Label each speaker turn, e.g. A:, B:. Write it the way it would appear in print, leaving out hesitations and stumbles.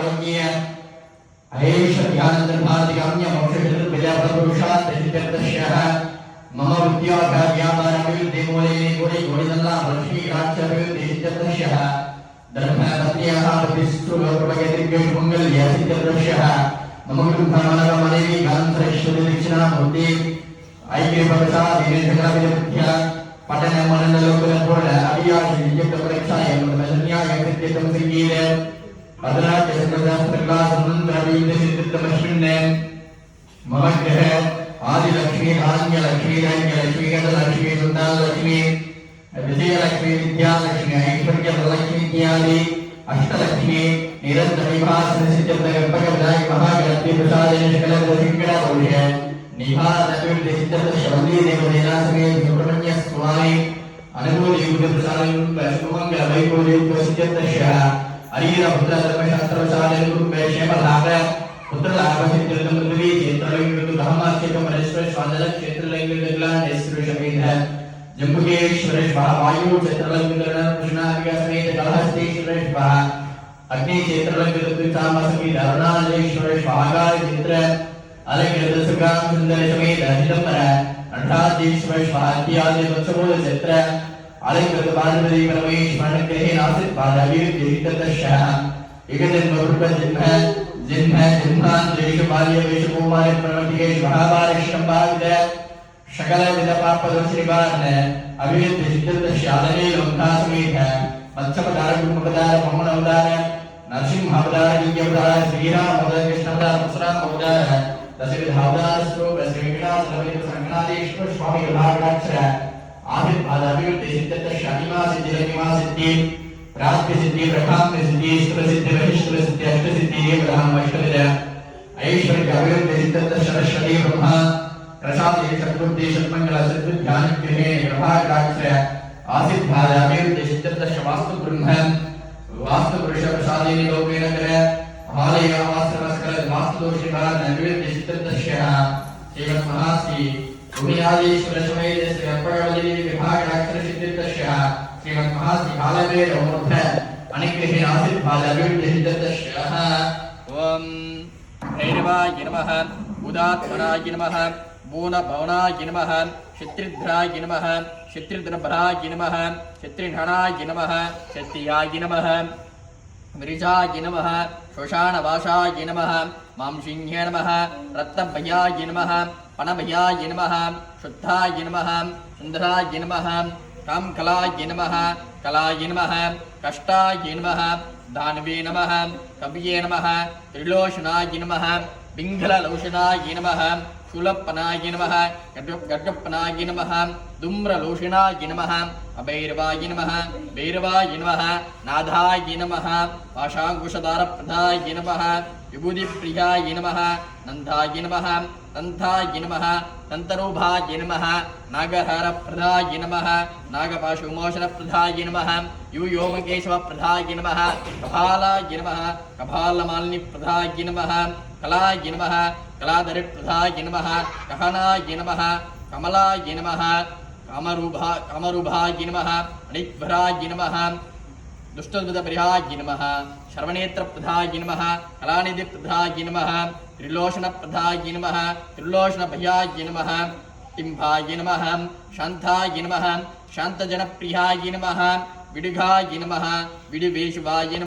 A: आरोग्य अहेश ध्यानंदर्भादिकाम्य मोक्षेत्र विजयपुरुषात् सिद्ध्यर्थः मम विद्याभ्यामानविद्ये मूलेने गोरे गोरिदल्ला वर्षी राक्षविद्ये सिद्ध्यर्थः धर्मपत्न्याः प्रतिष्ठुलोकपयदिव्य मंगल्य सिद्ध्यर्थः मम गुरुभ्रमणमदेवी गान्धरेश्वरी दक्षिणा मूर्ति ऐक्य भवता दिनेशकराविद्या पठन मनन लोकलपूर्ण अभियान नियुक्त परीक्षा एवं मजन्याय सिद्ध्यर्थं संगीत अदराज सर्वशास्त्रक्लास मंत्रविद्य सिद्ध्यर्थमश्विन्ने मम ग्रह आदि लक्ष्मी धान्य लक्ष्मी धन्य लक्ष्मी गजलक्ष्मी सुंदरलक्ष्मी विजयलक्ष्मी विद्यालक्ष्मी ऐश्वर्य लक्ष्मी इत्यादि अष्टलक्ष्मी निरंतर विभासन सिद्ध्यर्थगणपति महागणपति प्रसादेन सकल सिंगड़ दोष निभार अभिवृद्धि सिद्ध्यर्थ शबंदी देवदेना समेत सुब्रह्मण्य स्वामी अनुभूति युग प्रसादन शुभमंगल वैभव सिद्ध्यर्थः हरिहर पुत्र धर्मशास्त्र प्रसादेन कुरुंब क्षेमलाभ पुत्र लाभ सिद्ध्यर्थं पृथ्वी क्षेत्रलिंग ब्रह्माक्षेत्र महेश्वर स्वादल क्षेत्रलिंग ग्लानेश्वर समेत जम्बुकेश्वर वायु क्षेत्रलिंग कृष्णादिक समेत कलहस्तेश्वर अग्नि क्षेत्रलिंग तामसकी अरुणाचलेश्वर स्वागाय चित्र अलंकृत सुगाम सुंदर समेत हिडंबर अठादेश्वर स्वात्यादि वत्सबोध क्षेत्र अलंकृत पार्वती परमेश्वर ग्रहे नासित पादावीर देहिततः एकजन्म रूप जन्मांतरेषु बाल्य वेश कुमार प्रवृत्तिकेश महाभारतम्भाविद सकल विद पापदोष निवारण अभिवृद्धि सिद्ध्यर्थः शालने लोका समेत मत्स्यवतार कुर्मवतार वामनावतार नरसिंहावतार लिंगावतार श्रीराम अवतार कृष्णावतार परशुराम अवतार दशविधावतार स्वरूप श्री वेंकटाचल समेत संगनादेश्वर स्वामी विभागाक्षर आदित अभिवृद्धि सिद्ध्यर्थः शनिमा सिद्धि लग्निमा सिद्धि प्राप्ति सिद्धि प्रकाम्य सिद्धि ईश्वर सिद्धि महेश्वर सिद्धि अष्ट सिद्धि ब्रह्म अष्टविद ऐश्वर्य अभिवृद्धि सिद्ध्यर्थः सरस्वती ब्रह्मा प्रसाद चतुर्दे षट्मंगल सिद्धि ध्यान गृहे प्रभागाक्षर आसित भाग अभिवृद्धि सिद्ध्यर्थः वास्तु ब्रह्म वास्तु पुरुष प्रसादेन लोकेन कर आलय आश्रमस्कर वास्तु दोष निवारण अभिवृद्धि सिद्ध्यर्थः श्रीमन् महाश्री भूमियादेश्वर समेत श्री अप्पगवली विभागाक्षर सिद्ध्यर्थः श्रीमन् महाश्री कालवेद मूर्ध अनिग्रहे आसित भाग अभिवृद्धि सिद्ध्यर्थः ओम भैरवाय नमः उदात्मनाय नमः मूल भवनाय नमः क्षत्रिध्राय नमः क्षत्रिद्रभराय नमः क्षत्रिहणाय नमः क्षत्रियाय नमः विरिजाय नमः श्मशानवासाय नमः मांसिंह्य नमः रत्नभयाय नमः पणभयाय नमः शुद्धाय नमः सुंदराय नमः कामकलाय नमः कलाय नमः कष्टाय नमः दानवे नमः कविये नमः त्रिलोचनाय नमः पिंगललोचनाय नमः शूलपनाय नमः गड्डपनाय नमः धूम्रलोचनाय नमः अभैरवाय नमः भैरवाय नमः नादाय नमः पाशांकुशधारप्रदाय नमः विभूतिप्रियाय नमः नन्दाय नमः तन्थाय नमः तन्तरूभाय नमः नागहारप्रदाय नमः नागपाशुमोचनप्रदाय नमः यूयोमकेशवप्रदाय नमः कपालाय नमः कपालमालिनीप्रदाय नमः कलाय नमः कलाधरप्रदाय नमः कहनाय नमः कमलाय नमः कामरूभाय नमः अनिध्वराय नमः दुष्टद्वदपरिहाय नमः श्रवणेत्रप्रदाय नमः कलानिधिप्रदाय नमः त्रिलोचनप्रदाय नमः त्रिलोचनभयाय नमः टिम्भाय नमः शान्ताय नमः शान्तजनप्रियाय नमः विडुघाय नमः विडुवेशवाय नमः।